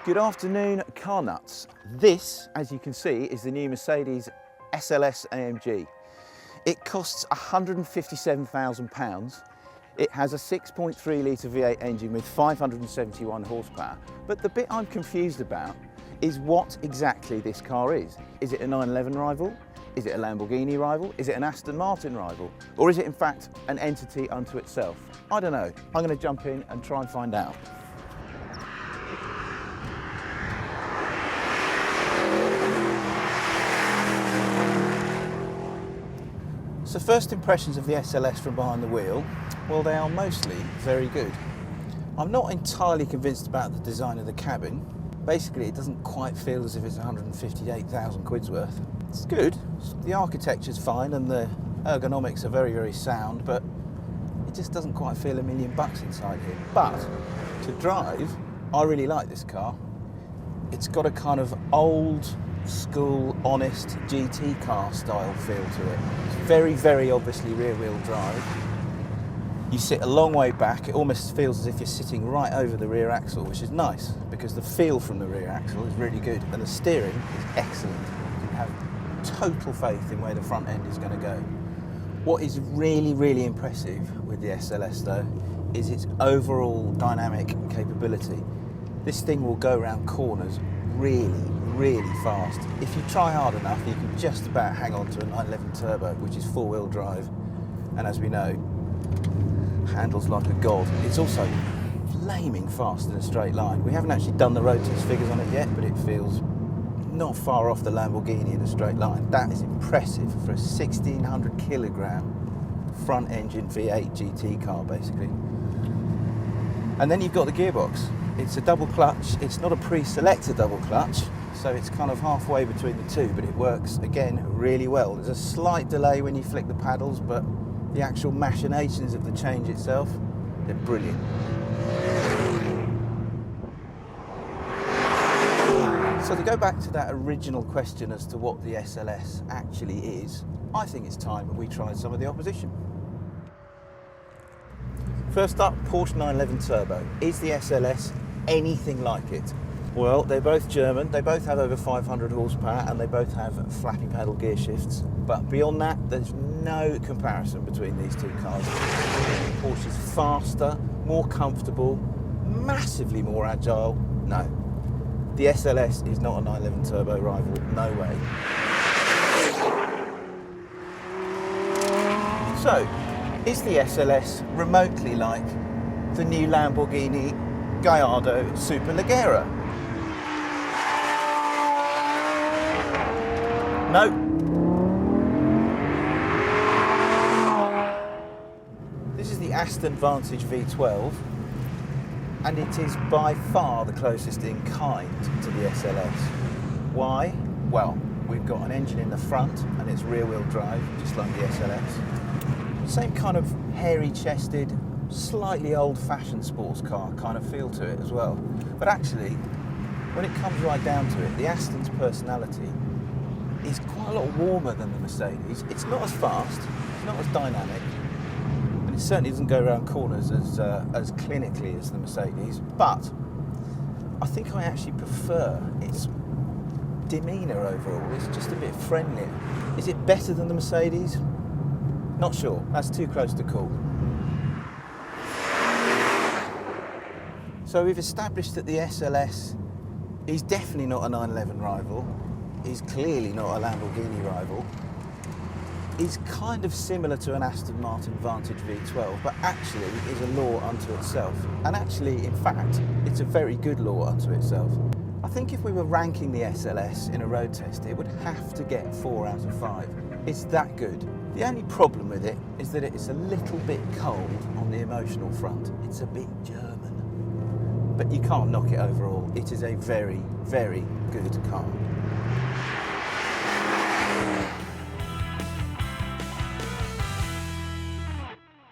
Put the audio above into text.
Good afternoon, car nuts. This, as you can see, is the new Mercedes SLS AMG. It costs £157,000. It has a 6.3 litre V8 engine with 571 horsepower. But the bit I'm confused about is what exactly this car is. Is it a 911 rival? Is it a Lamborghini rival? Is it an Aston Martin rival? Or is it in fact an entity unto itself? I don't know. I'm going to jump in and try and find out. So first impressions of the SLS from behind the wheel, well, they are mostly very good. I'm not entirely convinced about the design of the cabin. Basically, it doesn't quite feel as if it's 158,000 quid's worth. It's good, the architecture's fine and the ergonomics are very, very sound, but it just doesn't quite feel $1 million inside here. But to drive, I really like this car. It's got a kind of old school, honest GT car style feel to it. It's very, very obviously rear wheel drive. You sit a long way back, it almost feels as if you're sitting right over the rear axle, which is nice because the feel from the rear axle is really good and the steering is excellent. You have total faith in where the front end is going to go. What is really, really impressive with the SLS though is its overall dynamic capability. This thing will go around corners really fast. If you try hard enough, you can just about hang on to a 911 turbo, which is four-wheel drive, and as we know, handles like a god. It's also flaming fast in a straight line. We haven't actually done the road test figures on it yet, but it feels not far off the Lamborghini in a straight line. That is impressive for a 1,600 kilogram front engine V8 GT car, basically. And then you've got the gearbox. It's a double clutch. It's not a pre-selected double clutch, so it's kind of halfway between the two, but it works, again, really well. There's a slight delay when you flick the paddles, but the actual machinations of the change itself, they're brilliant. So to go back to that original question as to what the SLS actually is, I think it's time that we tried some of the opposition. First up, Porsche 911 Turbo. Is the SLS anything like it? Well, they're both German, they both have over 500 horsepower and they both have flappy paddle gear shifts. But beyond that, there's no comparison between these two cars. Porsche's faster, more comfortable, massively more agile. No, the SLS is not a 911 Turbo rival, no way. So, is the SLS remotely like the new Lamborghini Gallardo Superleggera? No. This is the Aston Vantage V12, and it is by far the closest in kind to the SLS. Why? Well, we've got an engine in the front and it's rear wheel drive, just like the SLS. Same kind of hairy-chested, slightly old-fashioned sports car kind of feel to it as well. But actually, when it comes right down to it, the Aston's personality is quite a lot warmer than the Mercedes. It's not as fast, it's not as dynamic, and it certainly doesn't go around corners as clinically as the Mercedes, but I think I actually prefer its demeanour overall. It's just a bit friendlier. Is it better than the Mercedes? Not sure, that's too close to call. So we've established that the SLS is definitely not a 911 rival, is clearly not a Lamborghini rival, is kind of similar to an Aston Martin Vantage V12, but actually is a law unto itself. And actually, in fact, it's a very good law unto itself. I think if we were ranking the SLS in a road test, it would have to get 4 out of 5. It's that good. The only problem with it is that it's a little bit cold on the emotional front. It's a bit German. But you can't knock it overall. It is a very, very good car.